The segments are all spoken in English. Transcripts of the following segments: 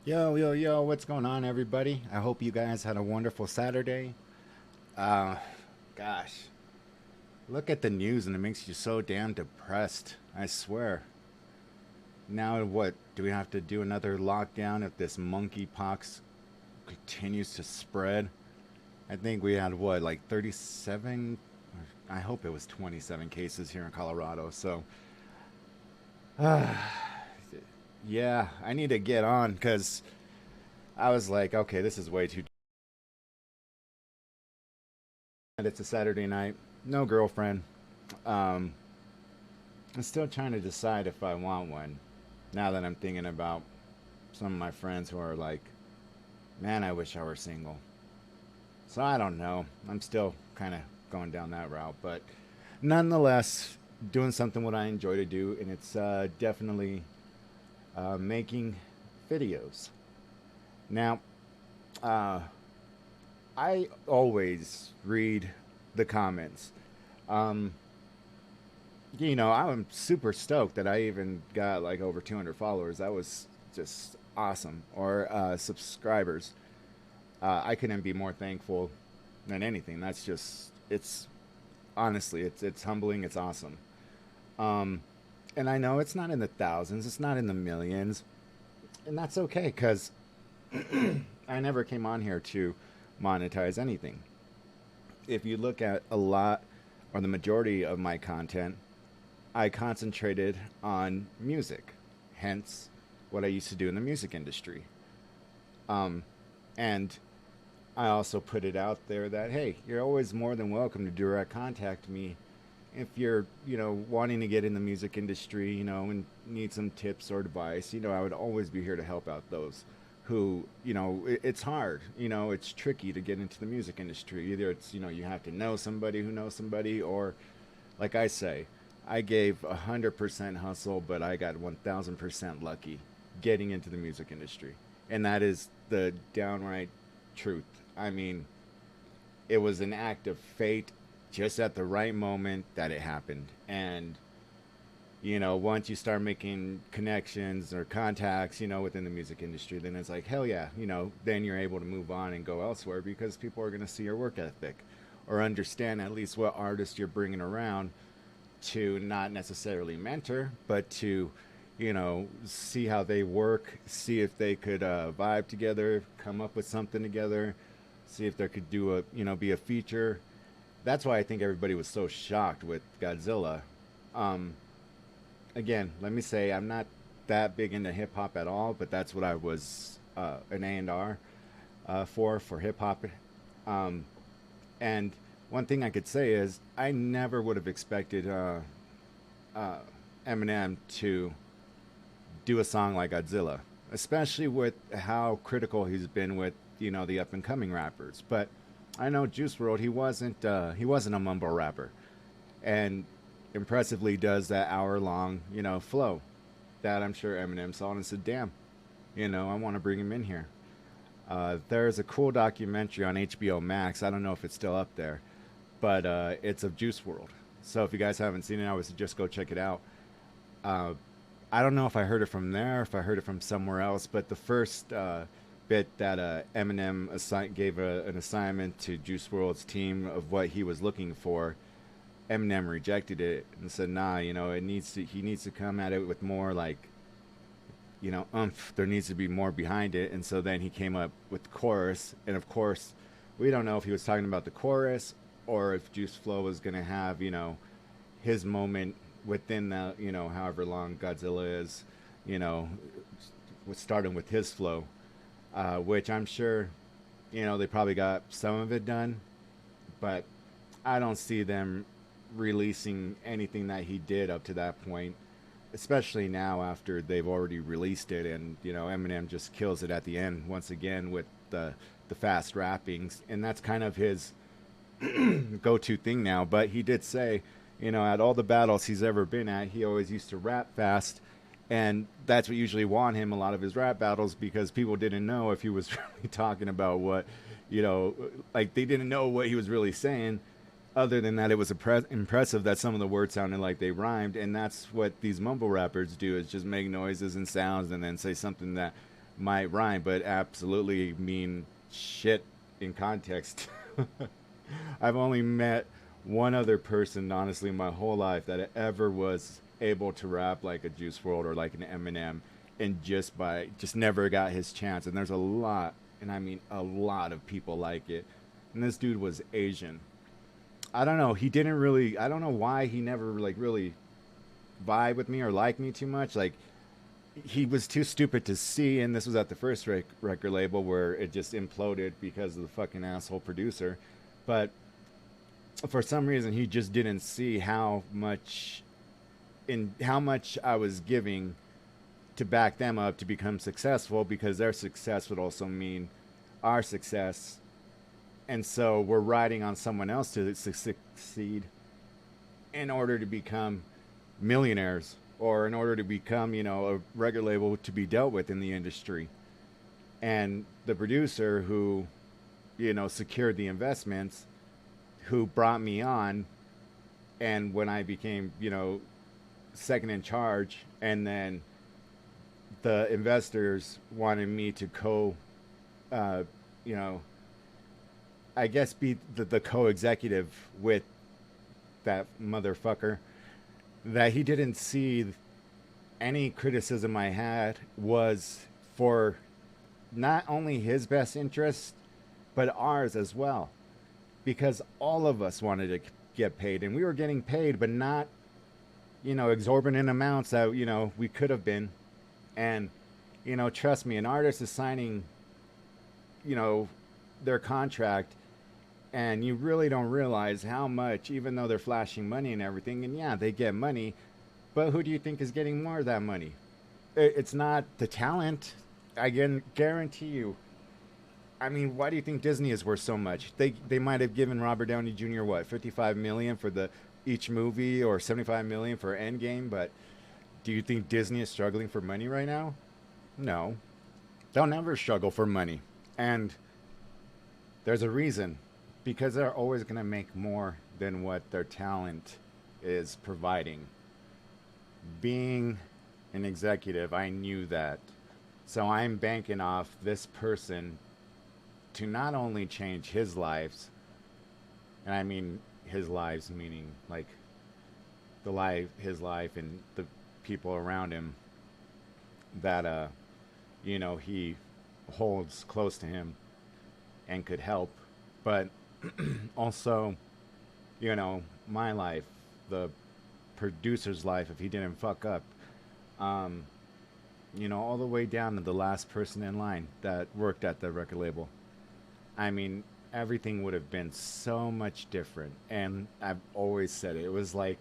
Yo, yo, yo, what's going on, everybody? I hope you guys had a wonderful Saturday. Uh, Gosh, look at the news and it makes you so damn depressed. I swear. Now, what? Do we have to do another lockdown if this monkeypox continues to spread? I think we had, what, like 37? I hope it was 27 cases here in Colorado. So, uh, yeah, I need to get on because I was like, okay, this is way too. And it's a Saturday night, no girlfriend. Um, I'm still trying to decide if I want one. Now that I'm thinking about some of my friends who are like, man, I wish I were single. So I don't know. I'm still kind of going down that route, but nonetheless, doing something what I enjoy to do, and it's definitely making videos. Now, uh, I always read the comments. Um, I'm super stoked that I even got like over 200 followers. That was just awesome. Or subscribers. I couldn't be more thankful than anything. That's just, it's honestly, it's humbling. It's awesome. Um, and I know it's not in the thousands, it's not in the millions. And that's okay because I never came on here to monetize anything. If you look at a lot or the majority of my content, I concentrated on music, hence what I used to do in the music industry. Um, and I also put it out there that, hey, you're always more than welcome to direct contact me if you're, wanting to get in the music industry, and need some tips or advice. I would always be here to help out those who, it's hard, it's tricky to get into the music industry. Either it's, you have to know somebody who knows somebody, or like I say, I gave 100% hustle, but I got 1000% lucky getting into the music industry. And that is the downright truth. I mean, it was an act of fate just at the right moment that it happened. And, once you start making connections or contacts, within the music industry, then it's like, hell yeah, then you're able to move on and go elsewhere because people are going to see your work ethic or understand at least what artist you're bringing around to not necessarily mentor, but to, see how they work, see if they could vibe together, come up with something together, see if there could do a, be a feature. That's why I think everybody was so shocked with Godzilla. Um, Again, let me say I'm not that big into hip hop at all, but that's what I was an A&R for hip hop. Um, and one thing I could say is I never would have expected uh, Eminem to do a song like Godzilla, especially with how critical he's been with the up and coming rappers. But I know Juice World, he wasn't a mumble rapper, and impressively does that hour long flow that I'm sure Eminem saw and said, "Damn, I want to bring him in here." There's a cool documentary on HBO Max. I don't know if it's still up there, but it's of Juice World. So if you guys haven't seen it, I would suggest go check it out. Uh, I don't know if I heard it from there, if I heard it from somewhere else, but the first bit that Eminem gave an assignment to Juice World's team of what he was looking for, Eminem rejected it and said, "Nah, he needs to come at it with more like, There needs to be more behind it." And so then he came up with the chorus, and of course, we don't know if he was talking about the chorus or if Juice Flow was gonna have, his moment within that, however long Godzilla is, you know, starting with his flow, which I'm sure, they probably got some of it done, but I don't see them releasing anything that he did up to that point, especially now after they've already released it, and Eminem just kills it at the end once again with the fast rappings, and that's kind of his go-to thing now. But he did say, at all the battles he's ever been at, he always used to rap fast, and that's what usually won him a lot of his rap battles because people didn't know if he was really talking about what, you know, like they didn't know what he was really saying. Other than that, it was impressive that some of the words sounded like they rhymed, and that's what these mumble rappers do: is just make noises and sounds and then say something that might rhyme, but absolutely mean shit in context. I've only met one other person, honestly, my whole life that ever was able to rap like a Juice World or like an Eminem, and just never got his chance. And there's a lot, and I mean a lot of people like it. And this dude was Asian. I don't know. He didn't really. I don't know why he never like really vibe with me or like me too much. Like he was too stupid to see, and this was at the first record label where it just imploded because of the fucking asshole producer. But for some reason, he just didn't see how much I was giving to back them up to become successful, because their success would also mean our success. And so we're riding on someone else to succeed in order to become millionaires, or in order to become, a record label to be dealt with in the industry. And the producer who, secured the investments, who brought me on, and when I became, second in charge, and then the investors wanted me to uh, you know, I guess be the co-executive with that motherfucker, that he didn't see any criticism I had was for not only his best interest, but ours as well. Because all of us wanted to get paid, and we were getting paid, but not, exorbitant amounts that, we could have been. And, trust me, an artist is signing, their contract, and you really don't realize how much, even though they're flashing money and everything, and yeah, they get money, but who do you think is getting more of that money? It's not the talent. I can guarantee you. I mean, why do you think Disney is worth so much? They might have given Robert Downey Jr. what, 55 million for the each movie, or 75 million for Endgame, but do you think Disney is struggling for money right now? No. They'll never struggle for money. And there's a reason, because they're always going to make more than what their talent is providing. Being an executive, I knew that. So I'm banking off this person to not only change his lives, and I mean his lives meaning like his life and the people around him that he holds close to him and could help, but also, my life, the producer's life, if he didn't fuck up, all the way down to the last person in line that worked at the record label. I mean, everything would have been so much different. And I've always said it was like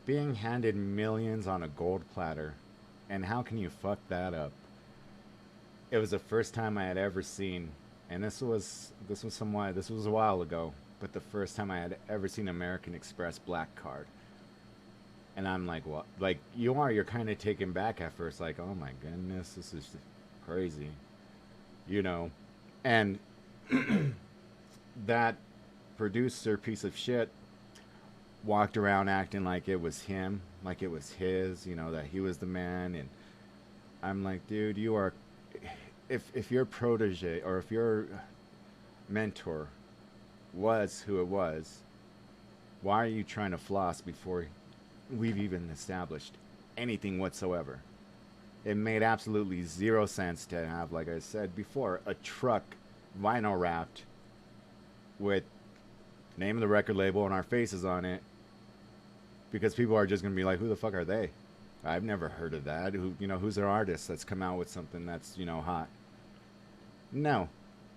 being handed millions on a gold platter. And how can you fuck that up? It was the first time I had ever seen, and this was a while ago, but the first time I had ever seen American Express Black Card. And I'm like, what? Like, you're kind of taken back at first, like, oh my goodness, this is crazy, And that producer piece of shit walked around acting like it was him, like it was his, that he was the man. And I'm like, dude, you are, if your protege, or if your mentor was who it was, why are you trying to floss before we've even established anything whatsoever? It made absolutely zero sense to have, like I said before, a truck vinyl wrapped with the name of the record label and our faces on it, because people are just going to be like, who the fuck are they? I've never heard of that. Who's their artist that's come out with something that's, hot? No.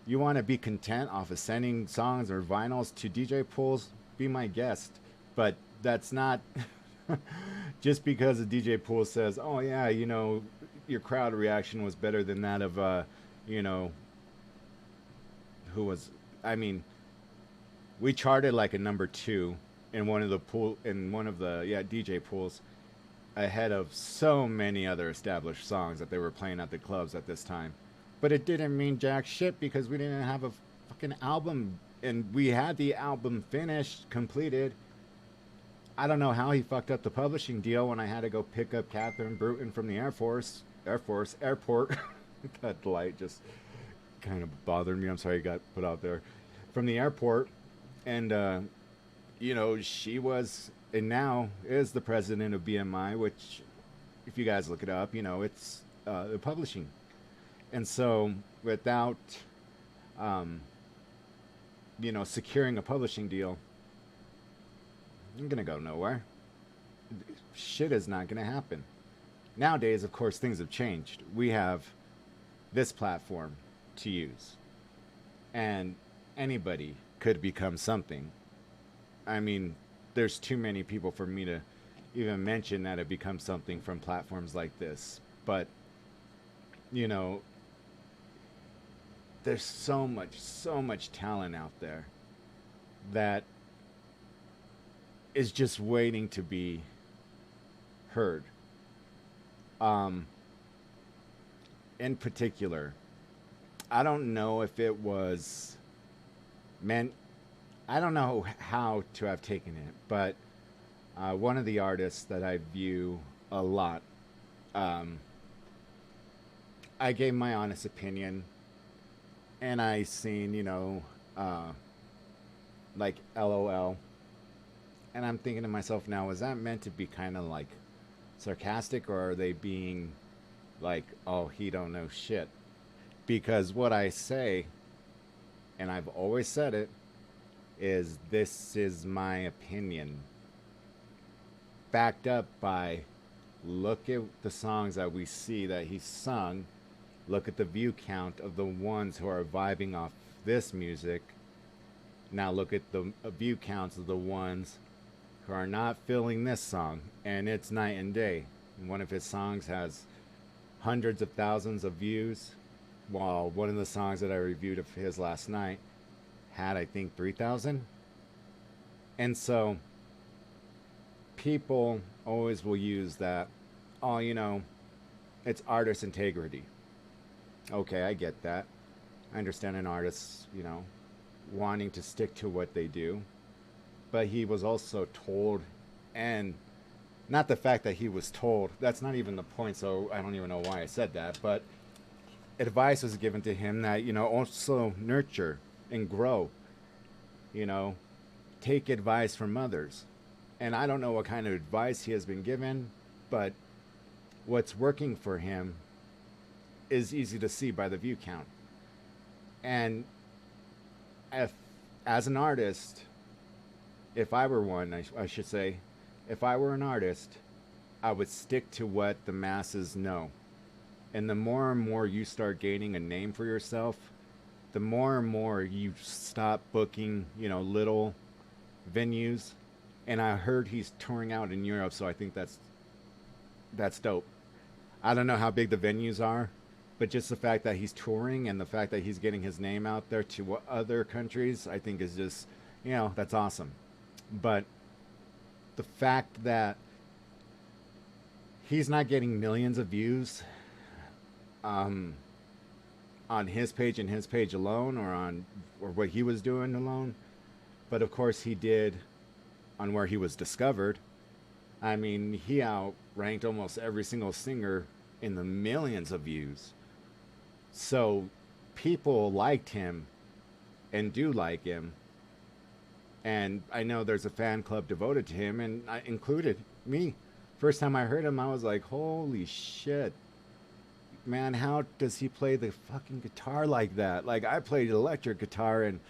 You want to be content off of sending songs or vinyls to DJ pools? Be my guest. But that's not just because a DJ pool says, oh yeah, your crowd reaction was better than that of, who was, I mean, we charted like a number 2 in one of the DJ pools, ahead of so many other established songs that they were playing at the clubs at this time. But it didn't mean jack shit, because we didn't have a fucking album, and we had the album finished, completed. I don't know how he fucked up the publishing deal when I had to go pick up Catherine Bruton from the airport. That light just kind of bothered me. I'm sorry it got put out there. From the airport, and she was and now is the president of BMI, which, if you guys look it up, it's publishing. And so, without um, securing a publishing deal, I'm gonna go nowhere. Shit is not gonna happen. Nowadays, of course, things have changed. We have this platform to use, and anybody could become something. I mean, there's too many people for me to even mention that have become something from platforms like this. But, you know, there's so much talent out there that is just waiting to be heard. Um, in particular, I don't know if it was meant, I don't know how to have taken it, but one of the artists that I view a lot, um, I gave my honest opinion, and I seen, like LOL, and I'm thinking to myself now, is that meant to be kind of like sarcastic, or are they being like, oh, he don't know shit? Because what I say, and I've always said it, is this is my opinion, backed up by, look at the songs that we see that he sung, look at the view count of the ones who are vibing off this music. Now look at the view counts of the ones who are not feeling this song, and it's night and day. One of his songs has hundreds of thousands of views, while one of the songs that I reviewed of his last night had, I think, 3,000. And so people always will use that, oh, it's artist integrity. Okay, I get that. I understand an artist, wanting to stick to what they do. But he was also told, and not the fact that he was told, that's not even the point, so I don't even know why I said that, but advice was given to him that, also nurture and grow, you know, take advice from others. And I don't know what kind of advice he has been given, but what's working for him is easy to see by the view count. And if, as an artist, if I were one, I should say, if I were an artist, I would stick to what the masses know. And the more and more you start gaining a name for yourself, the more and more you stop booking, little venues. And I heard he's touring out in Europe, so I think that's dope. I don't know how big the venues are, but just the fact that he's touring and the fact that he's getting his name out there to other countries, I think is just, that's awesome. But the fact that he's not getting millions of views on his page and his page alone, or what he was doing alone, but of course he did on where he was discovered. I mean, he outranked almost every single singer in the millions of views. So people liked him and do like him. And I know there's a fan club devoted to him, and I included me. First time I heard him, I was like, holy shit. Man, how does he play the fucking guitar like that? Like, I played electric guitar, and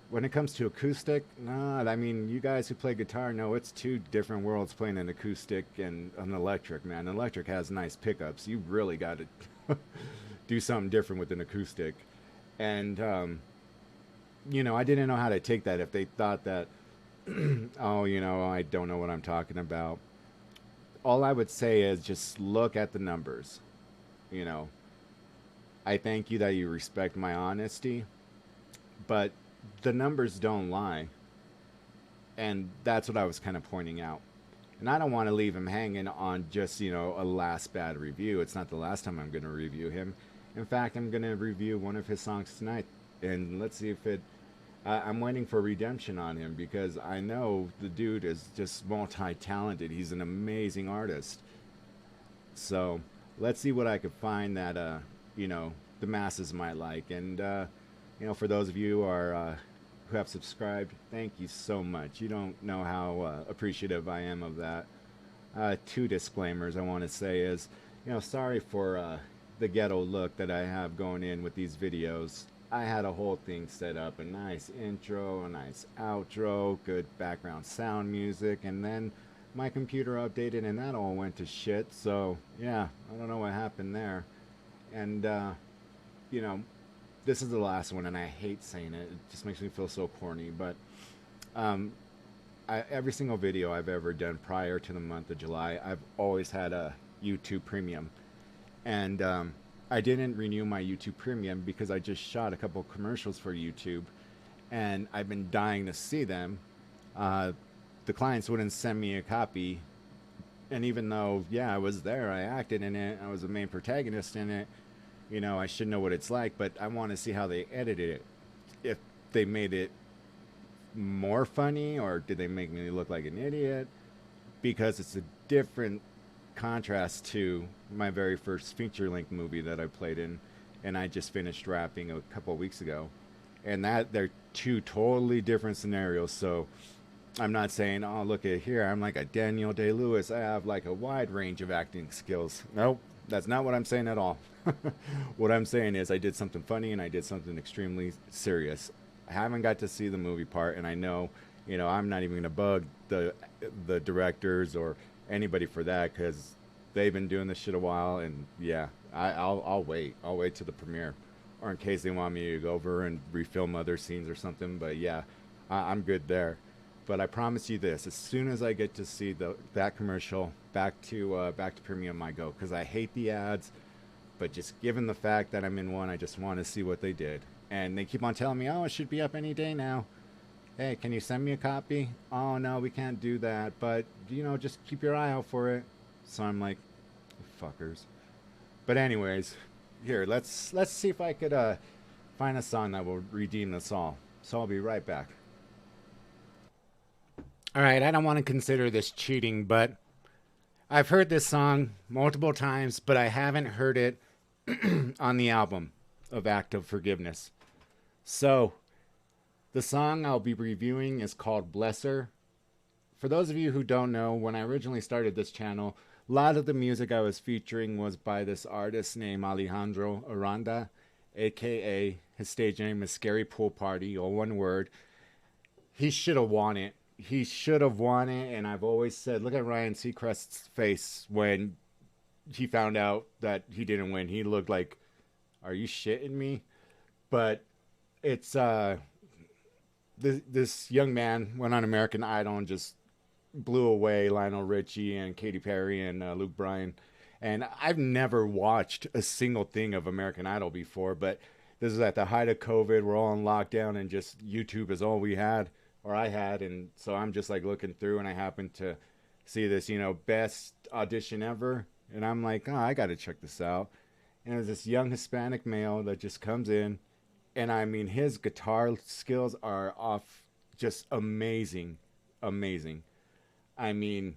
when it comes to acoustic, nah, I mean, you guys who play guitar know it's two different worlds, playing an acoustic and an electric, man. Electric has nice pickups. You really got to do something different with an acoustic. And, I didn't know how to take that if they thought that, oh, I don't know what I'm talking about. All I would say is just look at the numbers. I thank you that you respect my honesty, but the numbers don't lie. And that's what I was kind of pointing out. And I don't want to leave him hanging on just, a last bad review. It's not the last time I'm going to review him. In fact, I'm going to review one of his songs tonight. And let's see if I'm waiting for redemption on him, because I know the dude is just multi-talented. He's an amazing artist. So let's see what I could find that you know, the masses might like. And you know, for those of you who have subscribed, thank you so much. You don't know how appreciative I am of that. Two disclaimers I want to say is, you know, sorry for the ghetto look that I have going in with these videos. I had a whole thing set up, a nice intro, a nice outro, good background sound music, and then my computer updated and that all went to shit. So yeah, I don't know what happened there. And you know, this is the last one, and I hate saying it. It just makes me feel so corny. But um, every single video I've ever done prior to the month of July, I've always had a YouTube Premium, and I didn't renew my YouTube Premium because I just shot a couple commercials for YouTube, and I've been dying to see them. The clients wouldn't send me a copy, and even though, yeah, I was there, I acted in it, I was the main protagonist in it, you know, I should know what it's like, but I want to see how they edited it. If they made it more funny, or did they make me look like an idiot? Because it's a different contrast to my very first feature-length movie that I played in, and I just finished wrapping a couple of weeks ago. And that they're two totally different scenarios. So I'm not saying, oh, look at here, I'm like a Daniel Day-Lewis, I have like a wide range of acting skills. Nope, that's not what I'm saying at all. What I'm saying is I did something funny and I did something extremely serious. I haven't got to see the movie part, and I know, you know, I'm not even going to bug the directors or anybody for that, because they've been doing this shit a while, and yeah, I'll wait. I'll wait to the premiere, or in case they want me to go over and refilm other scenes or something. But yeah, I'm good there. But I promise you this: as soon as I get to see that commercial, back to premium I go, because I hate the ads. But just given the fact that I'm in one, I just want to see what they did. And they keep on telling me, oh, it should be up any day now. Hey, can you send me a copy? Oh, no, we can't do that. But, you know, just keep your eye out for it. So I'm like, fuckers. But anyways, here, let's see if I could find a song that will redeem this all. So I'll be right back. All right, I don't want to consider this cheating, but I've heard this song multiple times, but I haven't heard it on the album of Act of Forgiveness. So the song I'll be reviewing is called Bless Her. For those of you who don't know, when I originally started this channel, a lot of the music I was featuring was by this artist named Alejandro Aranda, aka his stage name is Scarypoolparty, or one word. He should have won it. He should have won it, and I've always said, look at Ryan Seacrest's face when he found out that he didn't win. He looked like, are you shitting me? But it's this young man went on American Idol and just blew away Lionel Richie and Katy Perry and Luke Bryan. And I've never watched a single thing of American Idol before, but this is at the height of COVID. We're all in lockdown, and just YouTube is all we had, or I had. And so I'm just like looking through, and I happened to see this, you know, best audition ever. And I'm like, oh, I got to check this out. And there's this young Hispanic male that just comes in. And I mean, his guitar skills are off, just amazing, amazing. I mean,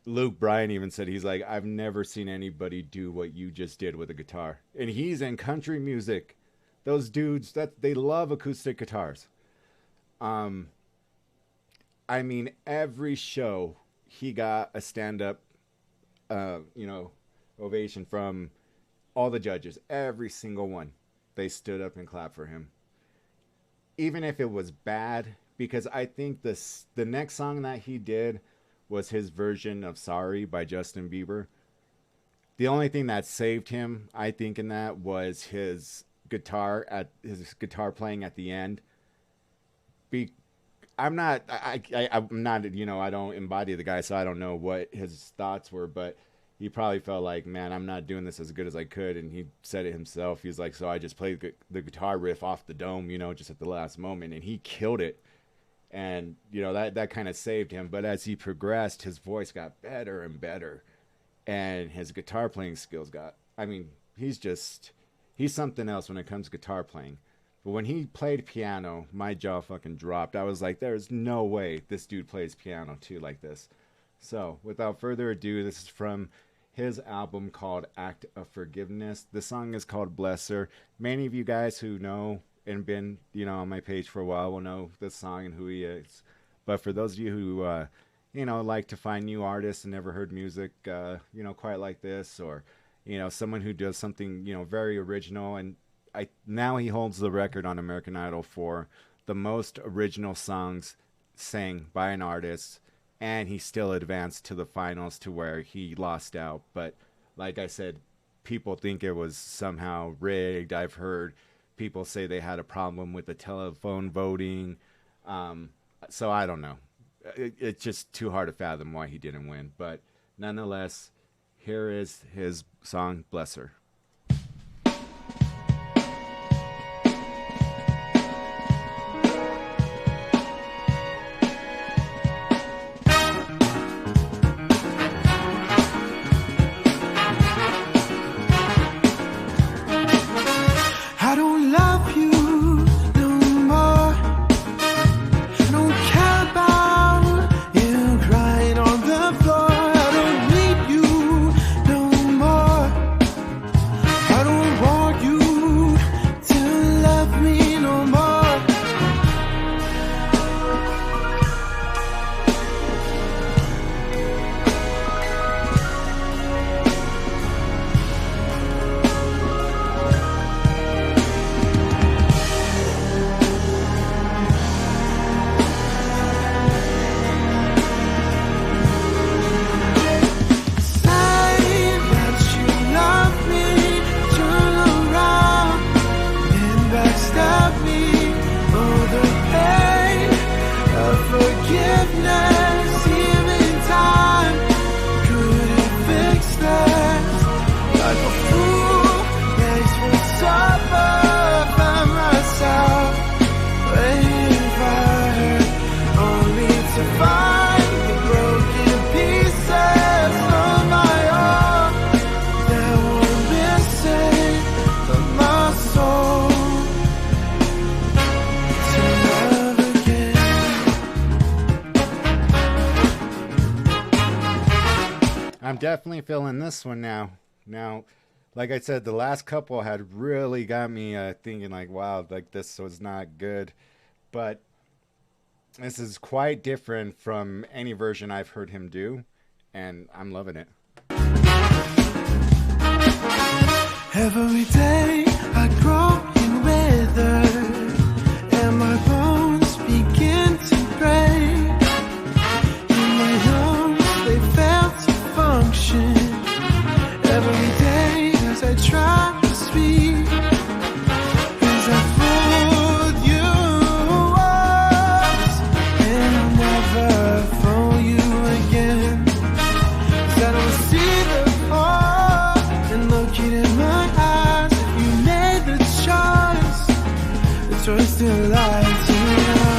Luke Bryan even said, he's like, I've never seen anybody do what you just did with a guitar. And he's in country music. Those dudes, they love acoustic guitars. I mean, every show he got a stand-up, you know, ovation from all the judges. Every single one, they stood up and clapped for him, even if it was bad. Because I think the next song that he did was his version of Sorry by Justin Bieber. The only thing that saved him, I think, in that was his guitar playing at the end. I'm not, you know, I don't embody the guy, so I don't know what his thoughts were, but he probably felt like, man, I'm not doing this as good as I could. And he said it himself. He's like, so I just played the guitar riff off the dome, you know, just at the last moment. And he killed it. And, you know, that kind of saved him. But as he progressed, his voice got better and better. And his guitar playing skills he's something else when it comes to guitar playing. But when he played piano, my jaw fucking dropped. I was like, there's no way this dude plays piano too like this. So without further ado, this is from his album called Act of Forgiveness. The song is called Bless Her. Many of you guys who know and been, on my page for a while will know this song and who he is. But for those of you who, like to find new artists and never heard music, quite like this, or, someone who does something, very original. And now he holds the record on American Idol for the most original songs sang by an artist, and he still advanced to the finals to where he lost out. But like I said, people think it was somehow rigged. I've heard people say they had a problem with the telephone voting. So I don't know. It's just too hard to fathom why he didn't win. But nonetheless, here is his song, Bless Her. I'm definitely feeling this one now. Now, like I said, the last couple had really got me thinking like, wow, like this was not good. But this is quite different from any version I've heard him do, and I'm loving it. Every day I grow in weather, and my bones begin to break. In my lungs they fail to function. Every day as I try to speak, as I fooled you once, and I'll never fool you again. 'Cause I don't see the point in looking in my eyes. If you made the choice to lie to me now.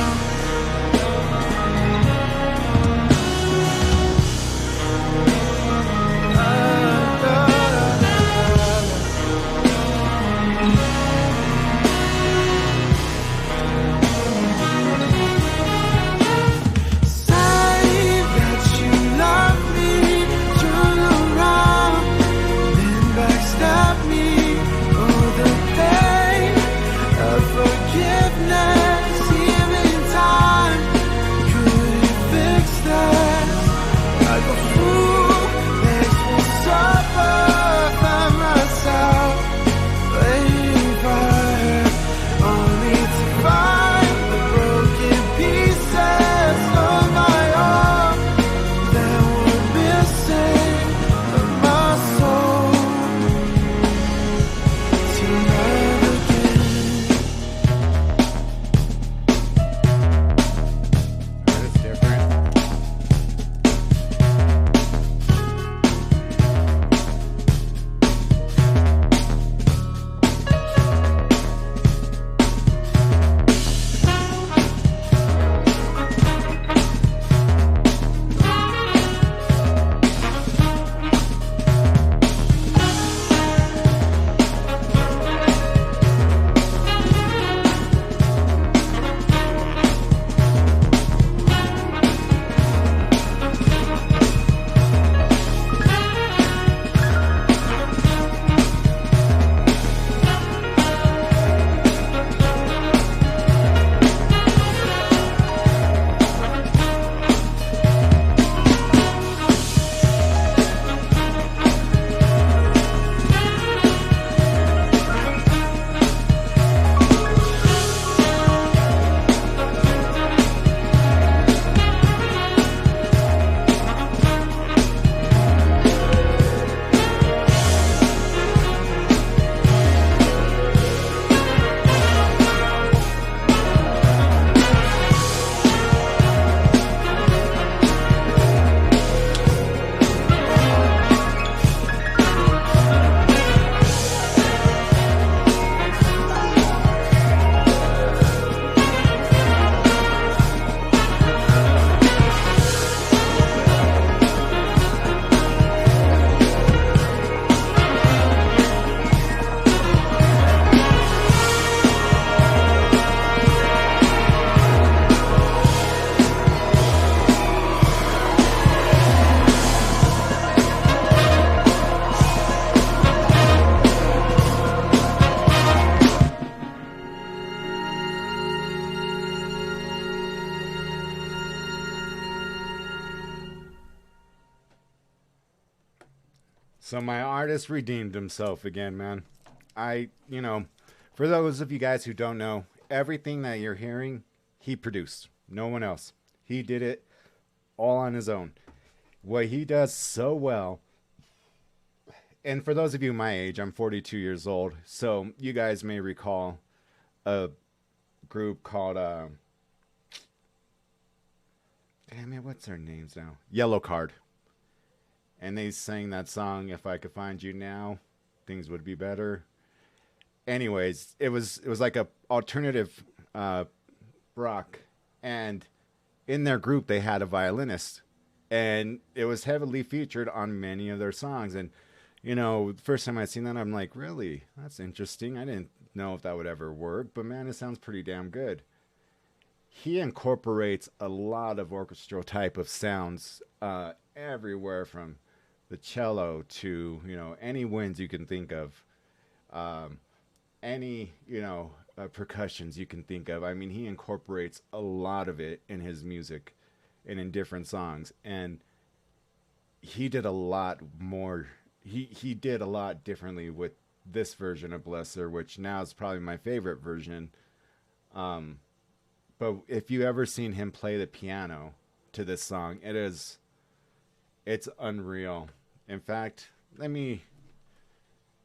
Forgiveness. So my artist redeemed himself again, man. For those of you guys who don't know, everything that you're hearing, he produced. No one else. He did it all on his own. What he does so well, and for those of you my age, I'm 42 years old, so you guys may recall a group called, damn it, what's their names now? Yellow Card. And they sang that song, If I Could Find You Now, Things Would Be Better. Anyways, it was like a alternative rock, and in their group they had a violinist, and it was heavily featured on many of their songs. And the first time I seen that, I'm like, really? That's interesting. I didn't know if that would ever work, but man, it sounds pretty damn good. He incorporates a lot of orchestral type of sounds everywhere from the cello to, any winds you can think of, any, percussions you can think of. I mean, he incorporates a lot of it in his music and in different songs. And he did a lot more. He did a lot differently with this version of Blesser, which now is probably my favorite version. But if you ever seen him play the piano to this song, it's unreal. In fact,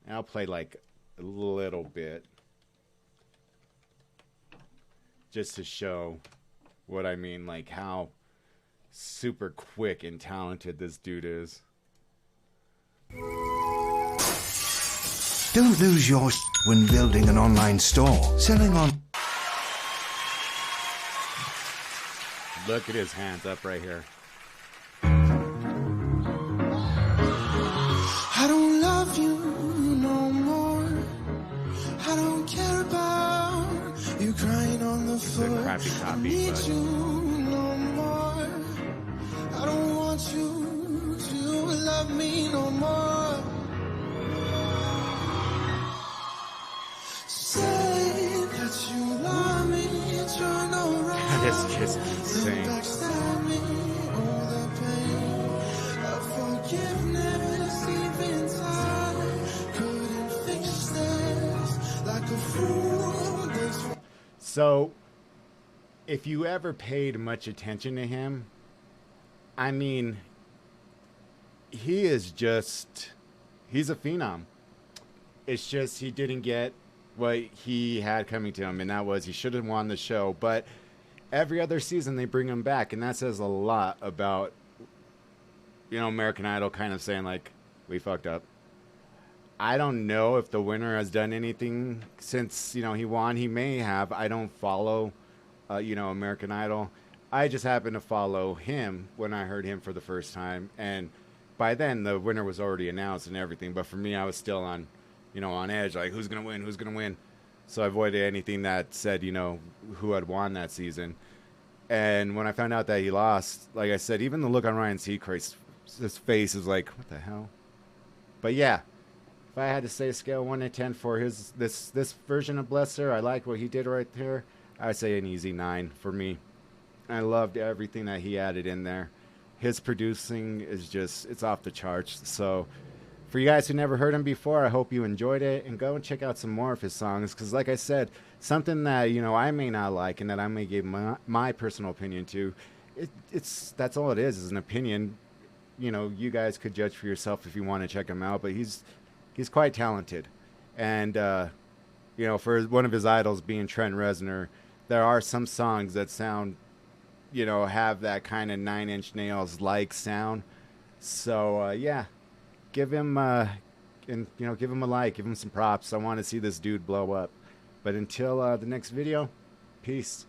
I'll play like a little bit just to show what I mean, like how super quick and talented this dude is. Don't lose your when building an online store. Selling on... Look at his hands up right here. I don't love you no more. I don't care about you crying on the floor. Crappy I copy, need but you no more. I don't want you to love me no more. Say that you love me, turn around. That is just insane. Backstab me, all the pain of forgiveness, even time couldn't fix this. Like a fool, this. So, if you ever paid much attention to him, I mean, he's a phenom. It's just he didn't get what he had coming to him, and that was he should have won the show. But every other season they bring him back, and that says a lot about, American Idol kind of saying, like, we fucked up. I don't know if the winner has done anything since, he won. He may have. I don't follow, American Idol. I just happened to follow him when I heard him for the first time, and by then the winner was already announced and everything. But for me, I was still on edge, like, who's going to win? So I avoided anything that said, who had won that season. And when I found out that he lost, like I said, even the look on Ryan Seacrest's his face is like, what the hell? But yeah, if I had to say a scale 1 to 10 for this version of Blesser, I like what he did right there. I'd say an easy 9 for me. I loved everything that he added in there. His producing is just, it's off the charts. So for you guys who never heard him before, I hope you enjoyed it, and go and check out some more of his songs, because like I said, something that I may not like and that I may give my personal opinion to, that's all it is an opinion. You guys could judge for yourself if you want to check him out, but he's quite talented. And for one of his idols being Trent Reznor, there are some songs that sound, have that kind of Nine Inch Nails like sound. So yeah, give him give him a like, give him some props. I want to see this dude blow up. But until the next video, peace.